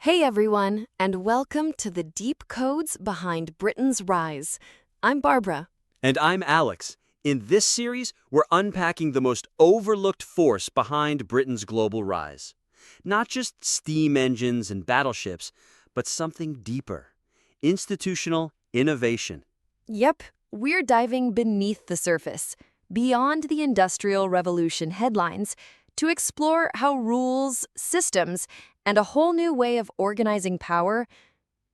Hey everyone, and welcome to the deep codes behind Britain's rise. I'm Barbara. And I'm Alex. In this series, we're unpacking the most overlooked force behind Britain's global rise. Not just steam engines and battleships, but something deeper. Institutional innovation. Yep, we're diving beneath the surface, beyond the Industrial Revolution headlines, to explore how rules, systems, and a whole new way of organizing power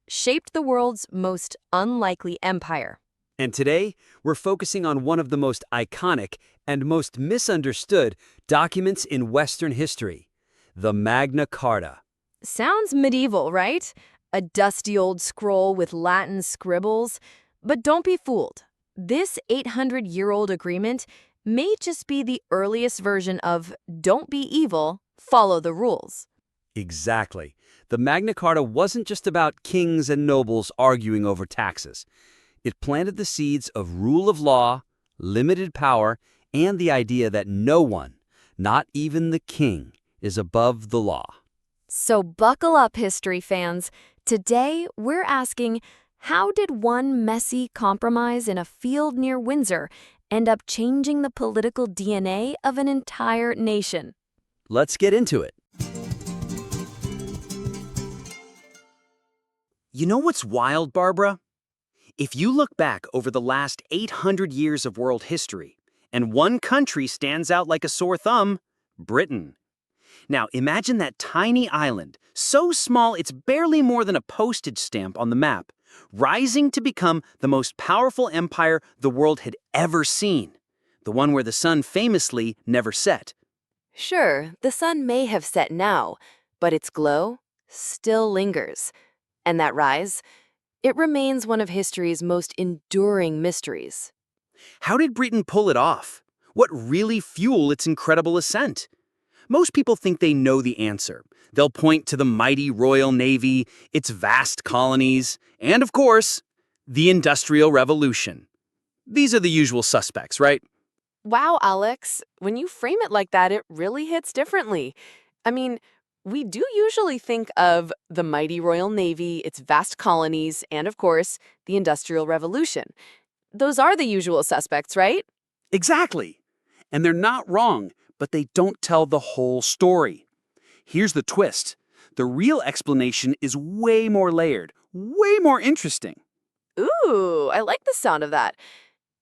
shaped the world's most unlikely empire. And today, we're focusing on one of the most iconic and most misunderstood documents in Western history, the Magna Carta. Sounds medieval, right? A dusty old scroll with Latin scribbles. But don't be fooled. This 800-year-old agreement may just be the earliest version of "don't be evil, follow the rules." Exactly. The Magna Carta wasn't just about kings and nobles arguing over taxes. It planted the seeds of rule of law, limited power, and the idea that no one, not even the king, is above the law. So buckle up, history fans. Today, we're asking, how did one messy compromise in a field near Windsor end up changing the political DNA of an entire nation? Let's get into it. You know what's wild, Barbara? If you look back over the last 800 years of world history, and one country stands out like a sore thumb, Britain. Now, imagine that tiny island, so small it's barely more than a postage stamp on the map, rising to become the most powerful empire the world had ever seen, the one where the sun famously never set. Sure, the sun may have set now, but its glow still lingers. And that rise, it remains one of history's most enduring mysteries. How did Britain pull it off? What really fueled its incredible ascent? Most people think they know the answer. They'll point to the mighty Royal Navy, its vast colonies, and of course, the Industrial Revolution. These are the usual suspects, right? Wow, Alex, when you frame it like that, it really hits differently. I mean, we do usually think of the mighty Royal Navy, its vast colonies, and of course, the Industrial Revolution. Those are the usual suspects, right? Exactly. And they're not wrong, but they don't tell the whole story. Here's the twist. The real explanation is way more layered, way more interesting. Ooh, I like the sound of that.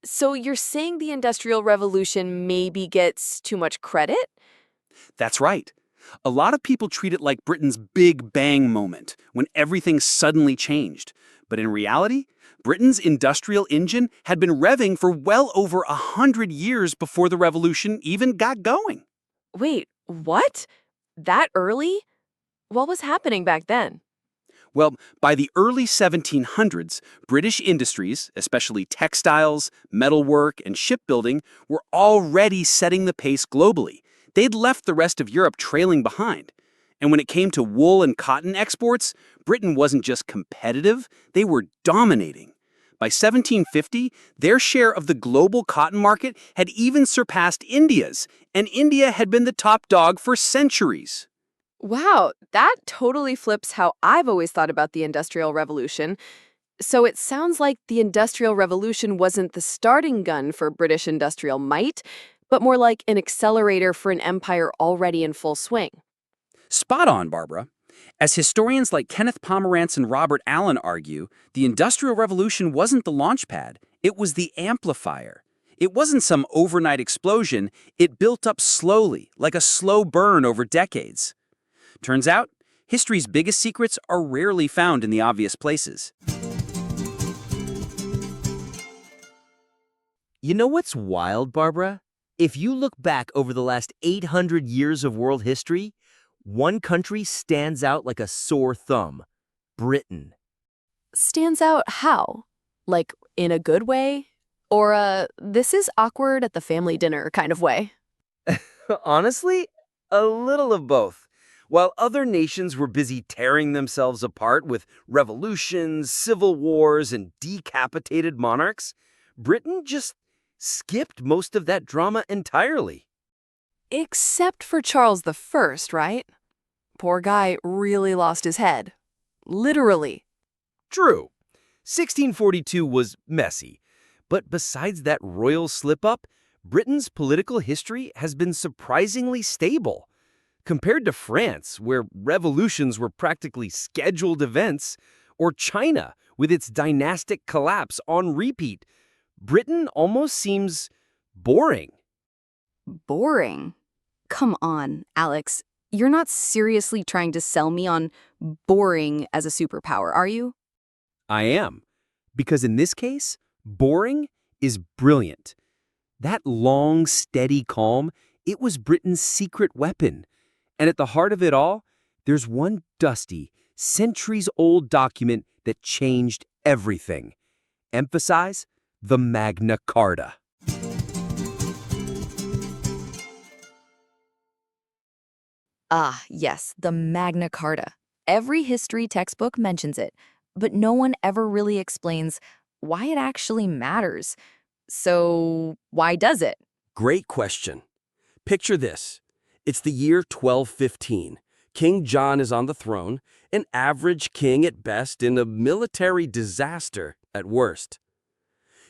So you're saying the Industrial Revolution maybe gets too much credit? That's right. A lot of people treat it like Britain's Big Bang moment, when everything suddenly changed. But in reality, Britain's industrial engine had been revving for well over 100 years before the revolution even got going. Wait, what? That early? What was happening back then? Well, by the early 1700s, British industries, especially textiles, metalwork, and shipbuilding, were already setting the pace globally. They'd left the rest of Europe trailing behind. And when it came to wool and cotton exports, Britain wasn't just competitive, they were dominating. By 1750, their share of the global cotton market had even surpassed India's, and India had been the top dog for centuries. Wow, that totally flips how I've always thought about the Industrial Revolution. So it sounds like the Industrial Revolution wasn't the starting gun for British industrial might, but more like an accelerator for an empire already in full swing. Spot on, Barbara. As historians like Kenneth Pomerantz and Robert Allen argue, the Industrial Revolution wasn't the launch pad, it was the amplifier. It wasn't some overnight explosion, it built up slowly, like a slow burn over decades. Turns out, history's biggest secrets are rarely found in the obvious places. You know what's wild, Barbara? If you look back over the last 800 years of world history, one country stands out like a sore thumb: Britain. Stands out how? Like, in a good way? Or this is awkward at the family dinner kind of way? Honestly, a little of both. While other nations were busy tearing themselves apart with revolutions, civil wars, and decapitated monarchs, Britain just skipped most of that drama entirely. Except for Charles I, right? Poor guy really lost his head. literally. True. 1642 was messy. But besides that royal slip-up, Britain's political history has been surprisingly stable. Compared to France, where revolutions were practically scheduled events, or China, with its dynastic collapse on repeat, Britain almost seems boring. Boring? Come on, Alex. You're not seriously trying to sell me on boring as a superpower, are you? I am. Because in this case, boring is brilliant. That long, steady calm, it was Britain's secret weapon. And at the heart of it all, there's one dusty, centuries-old document that changed everything. Emphasize the Magna Carta. Ah, yes, the Magna Carta. Every history textbook mentions it, but no one ever really explains why it actually matters. So, why does it? Great question. Picture this. It's the year 1215. King John is on the throne, an average king at best in a military disaster at worst.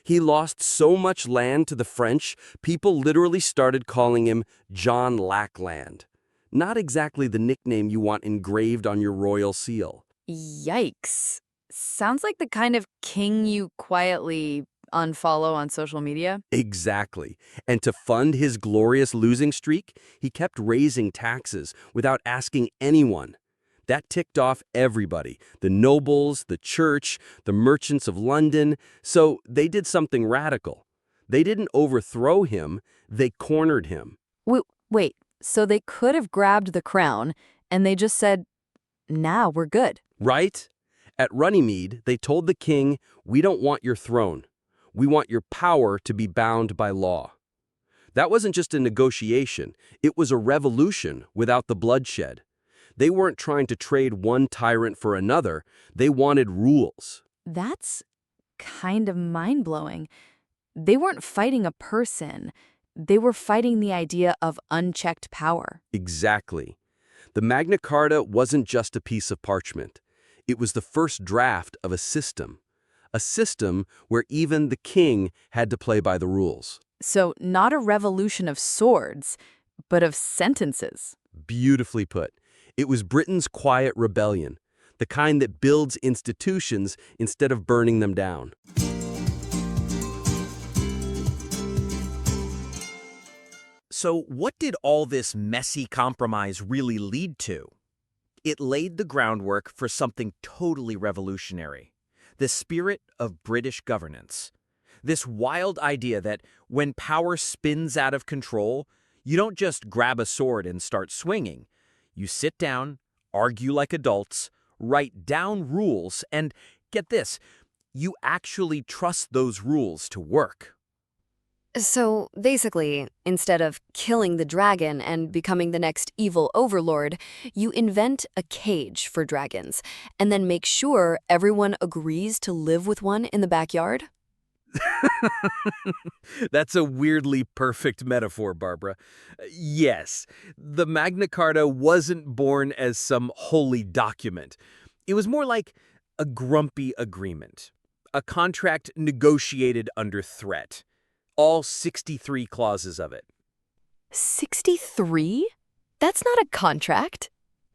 He lost so much land to the French, people literally started calling him John Lackland. Not exactly the nickname you want engraved on your royal seal. Yikes. Sounds like the kind of king you quietly unfollow on social media. Exactly. And to fund his glorious losing streak, he kept raising taxes without asking anyone. That ticked off everybody, the nobles, the church, the merchants of London. So they did something radical. They didn't overthrow him, they cornered him. Wait, so they could have grabbed the crown and they just said, nah, we're good. Right? At Runnymede, they told the king, "We don't want your throne. We want your power to be bound by law." That wasn't just a negotiation. It was a revolution without the bloodshed. They weren't trying to trade one tyrant for another. They wanted rules. That's kind of mind-blowing. They weren't fighting a person. They were fighting the idea of unchecked power. Exactly. The Magna Carta wasn't just a piece of parchment. It was the first draft of a system where even the king had to play by the rules. So not a revolution of swords, but of sentences. Beautifully put. It was Britain's quiet rebellion, the kind that builds institutions instead of burning them down. So what did all this messy compromise really lead to? It laid the groundwork for something totally revolutionary. The spirit of British governance. This wild idea that when power spins out of control, you don't just grab a sword and start swinging. You sit down, argue like adults, write down rules, and get this, you actually trust those rules to work. So basically, instead of killing the dragon and becoming the next evil overlord, you invent a cage for dragons and then make sure everyone agrees to live with one in the backyard? That's a weirdly perfect metaphor, Barbara. Yes, the Magna Carta wasn't born as some holy document. It was more like a grumpy agreement, a contract negotiated under threat. All 63 clauses of it. 63? That's not a contract.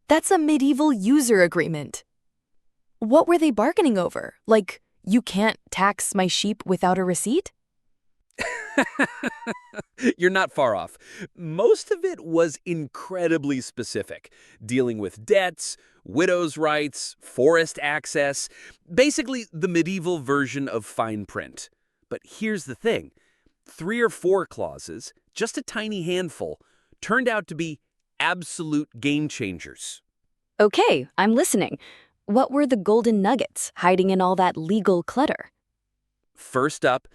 That's a medieval user agreement. What were they bargaining over? Like, you can't tax my sheep without a receipt? You're not far off. Most of it was incredibly specific, dealing with debts, widows' rights, forest access, basically the medieval version of fine print. But here's the thing. 3 or 4 clauses, just a tiny handful, turned out to be absolute game changers. Okay, I'm listening. What were the golden nuggets hiding in all that legal clutter? First up,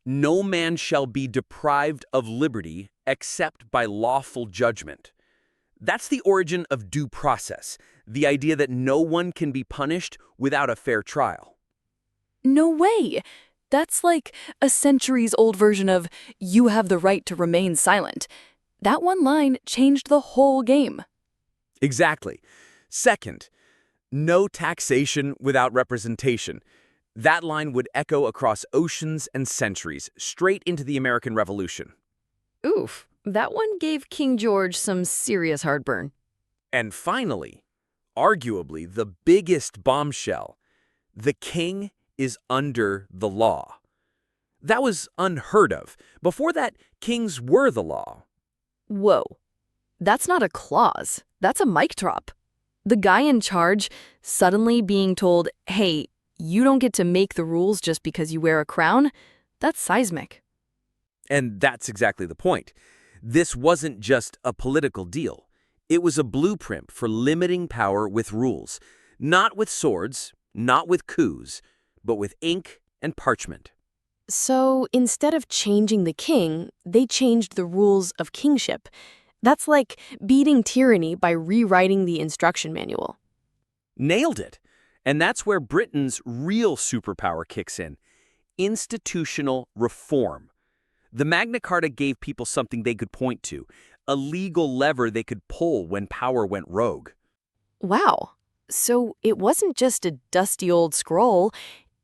no man shall be deprived of liberty except by lawful judgment. That's the origin of due process, the idea that no one can be punished without a fair trial. No way! That's like a centuries-old version of, you have the right to remain silent. That one line changed the whole game. Exactly. Second, No taxation without representation. That line would echo across oceans and centuries, straight into the American Revolution. Oof, that one gave King George some serious heartburn. And finally, arguably the biggest bombshell, the king is under the law. That was unheard of. Before that, kings were the law. Whoa, that's not a clause. That's a mic drop. The guy in charge suddenly being told, hey, you don't get to make the rules just because you wear a crown, that's seismic. And that's exactly the point. This wasn't just a political deal. It was a blueprint for limiting power with rules. Not with swords, not with coups, but with ink and parchment. So instead of changing the king, they changed the rules of kingship. That's like beating tyranny by rewriting the instruction manual. Nailed it. And that's where Britain's real superpower kicks in. Institutional reform. The Magna Carta gave people something they could point to, a legal lever they could pull when power went rogue. Wow. So it wasn't just a dusty old scroll.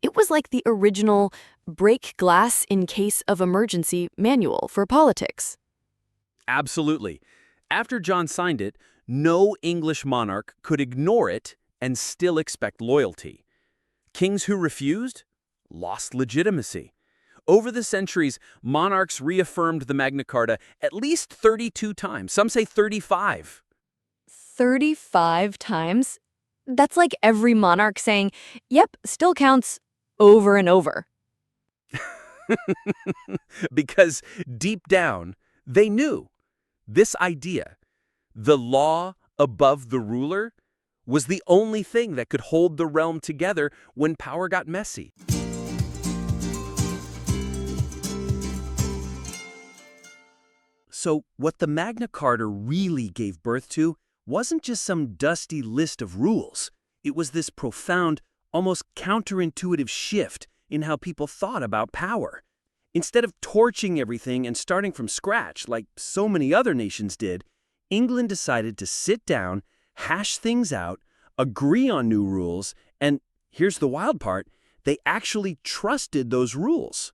It was like the original break glass in case of emergency manual for politics. Absolutely. After John signed it, no English monarch could ignore it and still expect loyalty. Kings who refused lost legitimacy. Over the centuries, monarchs reaffirmed the Magna Carta at least 32 times. Some say 35. 35 times? That's like every monarch saying, yep, still counts, over and over. Because deep down, they knew this idea, the law above the ruler, was the only thing that could hold the realm together when power got messy. So what the Magna Carta really gave birth to wasn't just some dusty list of rules. It was this profound, almost counterintuitive shift in how people thought about power. Instead of torching everything and starting from scratch like so many other nations did, England decided to sit down, hash things out, agree on new rules, and here's the wild part, they actually trusted those rules.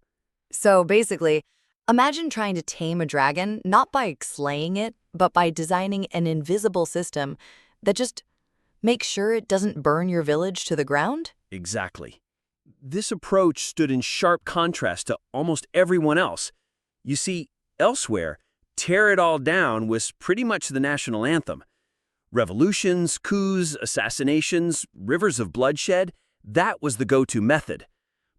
So basically, imagine trying to tame a dragon, not by slaying it, but by designing an invisible system that just makes sure it doesn't burn your village to the ground? Exactly. This approach stood in sharp contrast to almost everyone else. You see, elsewhere, tear it all down was pretty much the national anthem. Revolutions, coups, assassinations, rivers of bloodshed, that was the go-to method.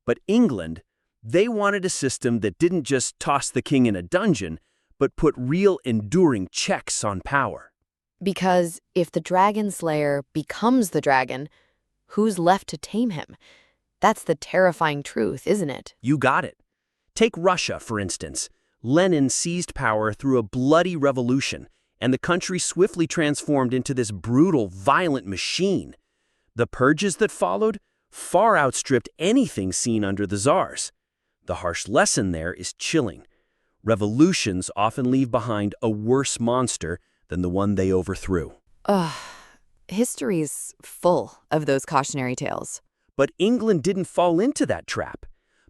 But England, they wanted a system that didn't just toss the king in a dungeon, but put real enduring checks on power. Because if the dragon slayer becomes the dragon, who's left to tame him? That's the terrifying truth, isn't it? You got it. Take Russia, for instance. Lenin seized power through a bloody revolution, and the country swiftly transformed into this brutal, violent machine. The purges that followed far outstripped anything seen under the czars. The harsh lesson there is chilling. Revolutions often leave behind a worse monster than the one they overthrew. History's full of those cautionary tales. But England didn't fall into that trap.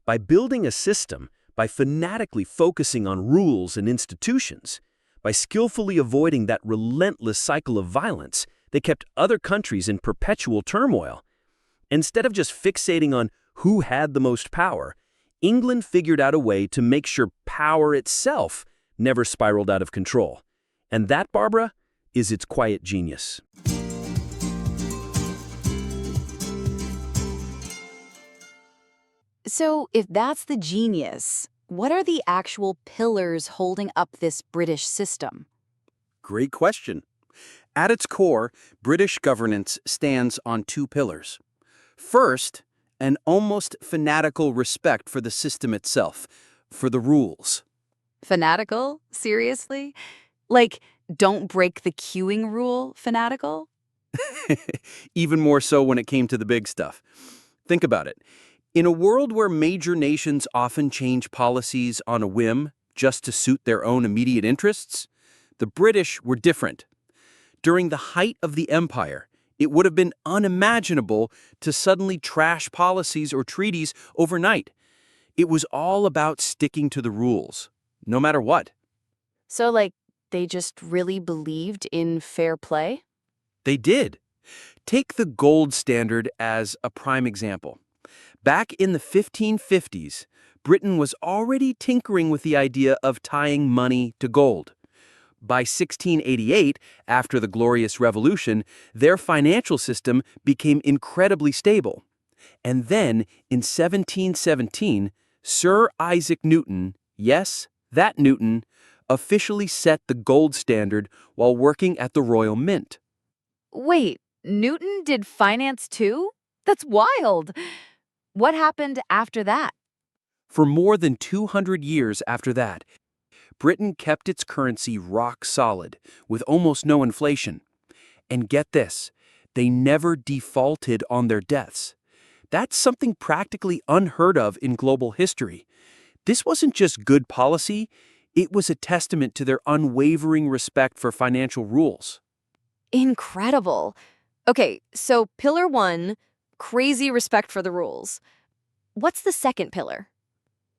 By building a system, by fanatically focusing on rules and institutions, by skillfully avoiding that relentless cycle of violence, they kept other countries in perpetual turmoil. Instead of just fixating on who had the most power, England figured out a way to make sure power itself never spiraled out of control. And that, Barbara, is its quiet genius. So if that's the genius, what are the actual pillars holding up this British system? Great question. At its core, British governance stands on two pillars. First, an almost fanatical respect for the system itself, for the rules. Fanatical? Seriously? Like, don't break the queuing rule fanatical? Even more so when it came to the big stuff. Think about it. In a world where major nations often change policies on a whim just to suit their own immediate interests, the British were different. During the height of the empire, It would have been unimaginable to suddenly trash policies or treaties overnight. It was all about sticking to the rules, no matter what. So, like, they just really believed in fair play? They did. Take the gold standard as a prime example. Back in the 1550s, Britain was already tinkering with the idea of tying money to gold. By 1688, after the Glorious Revolution, their financial system became incredibly stable. And then, in 1717, Sir Isaac Newton, yes, that Newton, officially set the gold standard while working at the Royal Mint. Wait, Newton did finance too? That's wild. What happened after that? For more than 200 years after that, Britain kept its currency rock solid, with almost no inflation. And get this, they never defaulted on their debts. That's something practically unheard of in global history. This wasn't just good policy, it was a testament to their unwavering respect for financial rules. Incredible. Okay, so pillar 1, crazy respect for the rules. What's the second pillar?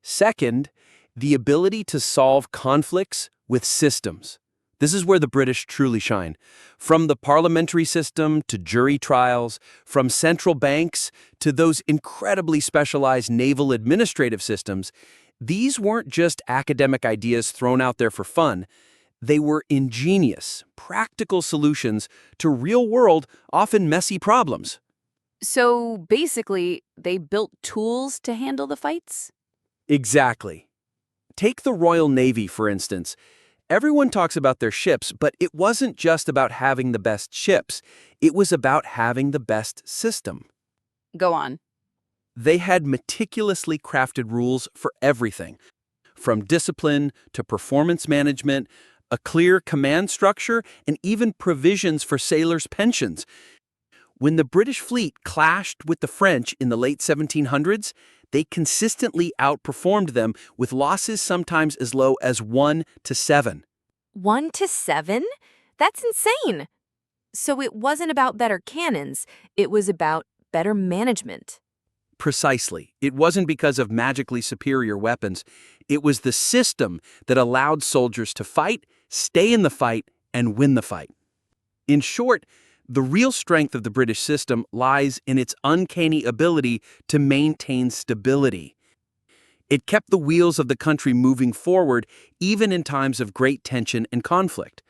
Second, the ability to solve conflicts with systems. This is where the British truly shine. From the parliamentary system to jury trials, from central banks to those incredibly specialized naval administrative systems, these weren't just academic ideas thrown out there for fun. They were ingenious, practical solutions to real-world, often messy problems. So basically, they built tools to handle the fights? Exactly. Take the Royal Navy, for instance. Everyone talks about their ships, but it wasn't just about having the best ships. It was about having the best system. Go on. They had meticulously crafted rules for everything, from discipline to performance management, a clear command structure, and even provisions for sailors' pensions. When the British fleet clashed with the French in the late 1700s, they consistently outperformed them with losses sometimes as low as 1 to 7. 1 to 7? That's insane. So it wasn't about better cannons, it was about better management. Precisely. It wasn't because of magically superior weapons. It was the system that allowed soldiers to fight, stay in the fight, and win the fight. In short, the real strength of the British system lies in its uncanny ability to maintain stability. It kept the wheels of the country moving forward even in times of great tension and conflict.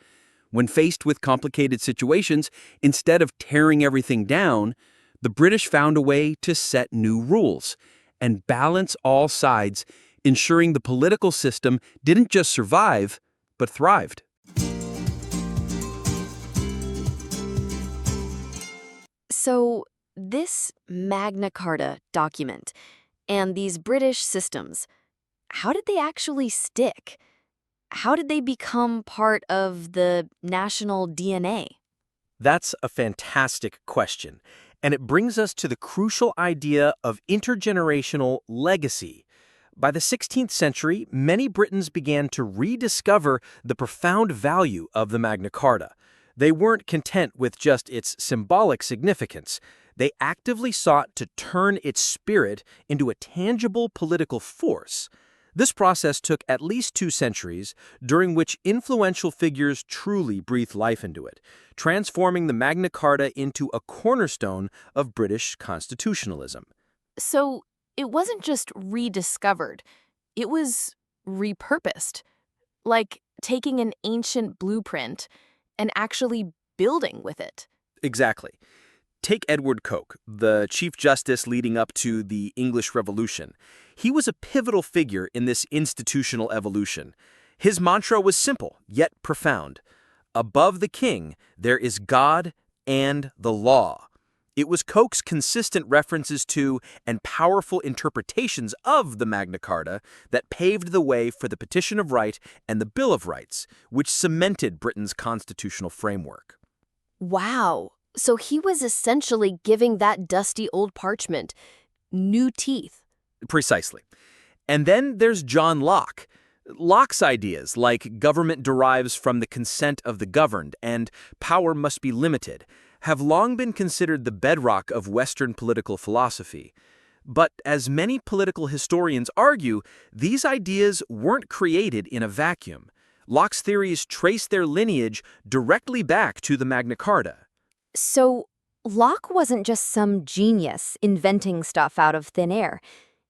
When faced with complicated situations, instead of tearing everything down, the British found a way to set new rules and balance all sides, ensuring the political system didn't just survive, but thrived. So this Magna Carta document and these British systems, how did they actually stick? How did they become part of the national DNA? That's a fantastic question, and it brings us to the crucial idea of intergenerational legacy. By the 16th century, many Britons began to rediscover the profound value of the Magna Carta. They weren't content with just its symbolic significance. They actively sought to turn its spirit into a tangible political force. This process took at least 2 centuries, during which influential figures truly breathed life into it, transforming the Magna Carta into a cornerstone of British constitutionalism. So it wasn't just rediscovered, it was repurposed. Like taking an ancient blueprint and actually building with it. Exactly. Take Edward Coke, the Chief Justice leading up to the English Revolution. He was a pivotal figure in this institutional evolution. His mantra was simple, yet profound. Above the king, there is God and the law. It was Coke's consistent references to and powerful interpretations of the Magna Carta that paved the way for the Petition of Right and the Bill of Rights, which cemented Britain's constitutional framework. Wow. So he was essentially giving that dusty old parchment new teeth. Precisely. And then there's John Locke. Locke's ideas, like government derives from the consent of the governed and power must be limited, have long been considered the bedrock of Western political philosophy. But as many political historians argue, these ideas weren't created in a vacuum. Locke's theories trace their lineage directly back to the Magna Carta. So, Locke wasn't just some genius inventing stuff out of thin air.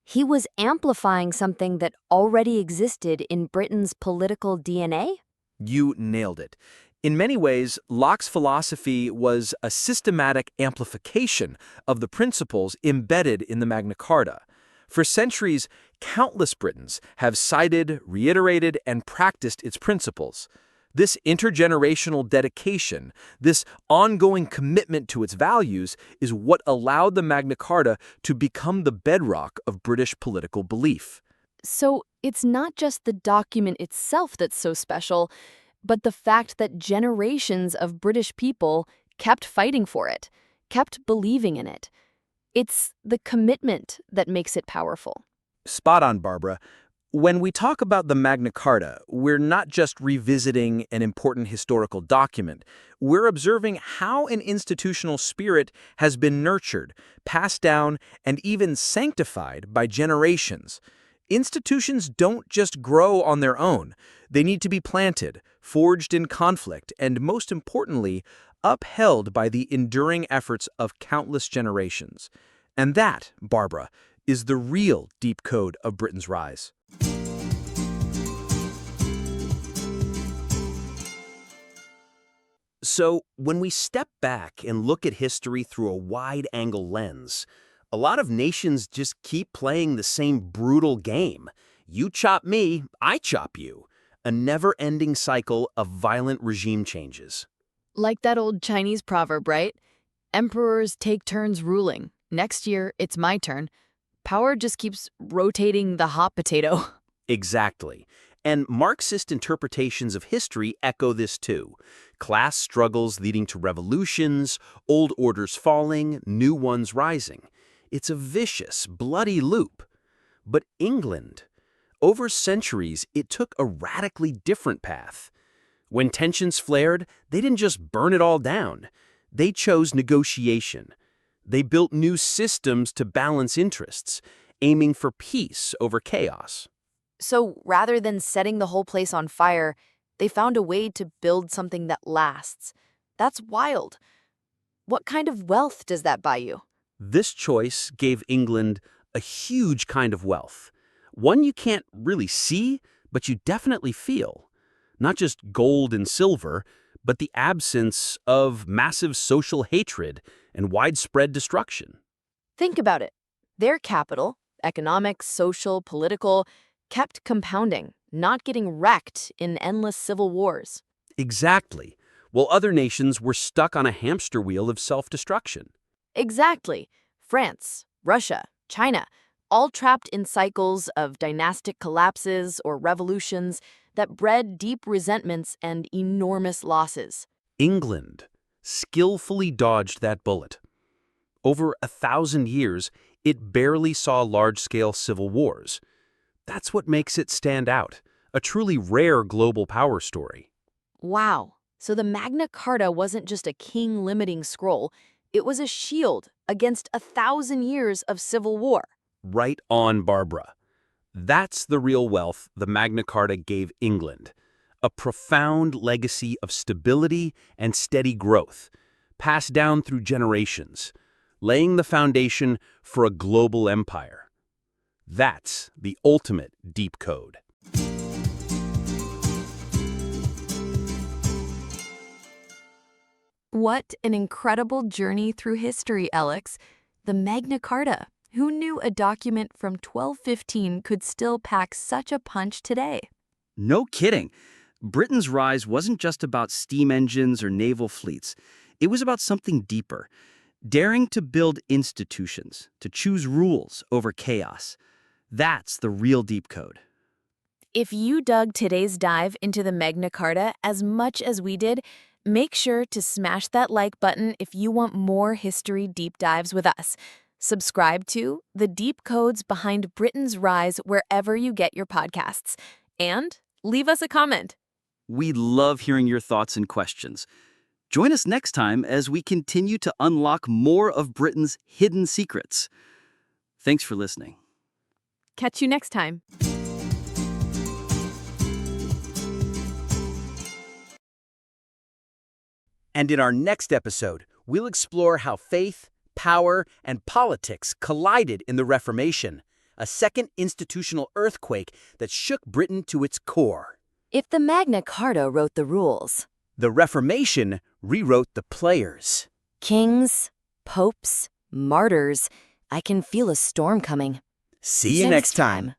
He was amplifying something that already existed in Britain's political DNA? You nailed it. In many ways, Locke's philosophy was a systematic amplification of the principles embedded in the Magna Carta. For centuries, countless Britons have cited, reiterated, and practiced its principles. This intergenerational dedication, this ongoing commitment to its values, is what allowed the Magna Carta to become the bedrock of British political belief. So, it's not just the document itself that's so special, but the fact that generations of British people kept fighting for it, kept believing in it. It's the commitment that makes it powerful. Spot on, Barbara. When we talk about the Magna Carta, we're not just revisiting an important historical document. We're observing how an institutional spirit has been nurtured, passed down, and even sanctified by generations. Institutions don't just grow on their own. They need to be planted, forged in conflict, and most importantly, upheld by the enduring efforts of countless generations. And that, Barbara, is the real deep code of Britain's rise. So, when we step back and look at history through a wide-angle lens, a lot of nations just keep playing the same brutal game. You chop me, I chop you. A never-ending cycle of violent regime changes. Like that old Chinese proverb, right? Emperors take turns ruling. Next year, it's my turn. Power just keeps rotating the hot potato. Exactly. And Marxist interpretations of history echo this too. Class struggles leading to revolutions, old orders falling, new ones rising. It's a vicious, bloody loop. But England, over centuries, it took a radically different path. When tensions flared, they didn't just burn it all down. They chose negotiation. They built new systems to balance interests, aiming for peace over chaos. So, rather than setting the whole place on fire, they found a way to build something that lasts. That's wild. What kind of wealth does that buy you? This choice gave England a huge kind of wealth. One you can't really see, but you definitely feel. Not just gold and silver, but the absence of massive social hatred and widespread destruction. Think about it. Their capital, economic, social, political, kept compounding, not getting wrecked in endless civil wars. Exactly. While other nations were stuck on a hamster wheel of self-destruction. Exactly. France, Russia, China, all trapped in cycles of dynastic collapses or revolutions that bred deep resentments and enormous losses. England skillfully dodged that bullet. Over 1,000 years, it barely saw large-scale civil wars. That's what makes it stand out, a truly rare global power story. Wow. So the Magna Carta wasn't just a king-limiting scroll, it was a shield against 1,000 years of civil war. Right on, Barbara. That's the real wealth the Magna Carta gave England. A profound legacy of stability and steady growth, passed down through generations, laying the foundation for a global empire. That's the ultimate deep code. What an incredible journey through history, Alex. The Magna Carta. Who knew a document from 1215 could still pack such a punch today? No kidding. Britain's rise wasn't just about steam engines or naval fleets. It was about something deeper. Daring to build institutions, to choose rules over chaos. That's the real deep code. If you dug today's dive into the Magna Carta as much as we did, make sure to smash that like button if you want more history deep dives with us. Subscribe to The Deep Codes Behind Britain's Rise wherever you get your podcasts. And leave us a comment. We love hearing your thoughts and questions. Join us next time as we continue to unlock more of Britain's hidden secrets. Thanks for listening. Catch you next time. And in our next episode, we'll explore how faith, power, and politics collided in the Reformation, a second institutional earthquake that shook Britain to its core. If the Magna Carta wrote the rules, The Reformation rewrote the players. kings, popes, martyrs, I can feel a storm coming. See you next time.